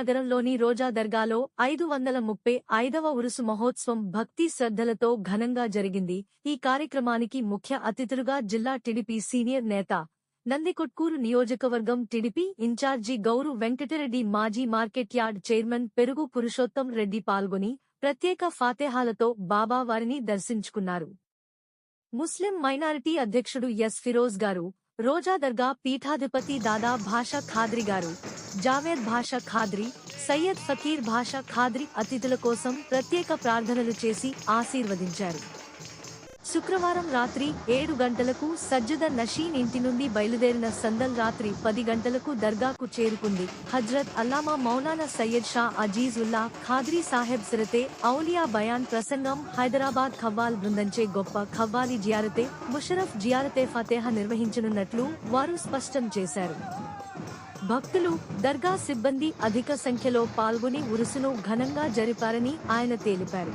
నగరంలోని రోజా దర్గాలో 535వ ఉరుసు మహోత్సవం భక్తి శ్రద్ధలతో ఘనంగా జరిగింది. ఈ కార్యక్రమానికి ముఖ్య అతిథులుగా జిల్లా టీడీపీ సీనియర్ నేత, నందికొట్కూరు నియోజకవర్గం టీడీపీ ఇన్ఛార్జి గౌరు వెంకటరెడ్డి, మాజీ మార్కెట్ యార్డ్ చైర్మన్ పెరుగు పురుషోత్తం రెడ్డి పాల్గొని ప్రత్యేక ఫాతేహాలతో బాబావారిని దర్శించుకున్నారు. ముస్లిం మైనారిటీ అధ్యక్షుడు ఎస్ ఫిరోజ్ గారు, రోజా దర్గా పీఠాధిపతి దాదా భాషా ఖాద్రి గారు, జావేద్ భాషా ఖాద్రి, సయ్యద్ ఫకీర్ భాషా ఖాద్రి అతిథుల కోసం ప్రత్యేక ప్రార్థనలు చేసి ఆశీర్వదించారు. శుక్రవారం రాత్రి 7 గంటలకు సజ్జద నషీన్ ఇంటి నుండి బయలుదేరిన సందల్ రాత్రి 10 గంటలకు దర్గాకు చేరుకుంది. హజ్రత్ అల్లామా మౌలానా సయ్యద్ షా అజీజుల్లా ఖాద్రీ సాహెబ్ సిరతే ఔలియా బయాన్ ప్రసంగం, హైదరాబాద్ ఖవ్వాల్ బృందంచే గొప్ప ఖవ్వాలి జియారతే ముషరఫ్ జియారతే ఫతేహ నిర్వహించనున్నట్లు వారు స్పష్టం చేశారు. భక్తులు, దర్గా సిబ్బంది అధిక సంఖ్యలో పాల్గొని ఉరుసును ఘనంగా జరిపారని ఆయన తెలిపారు.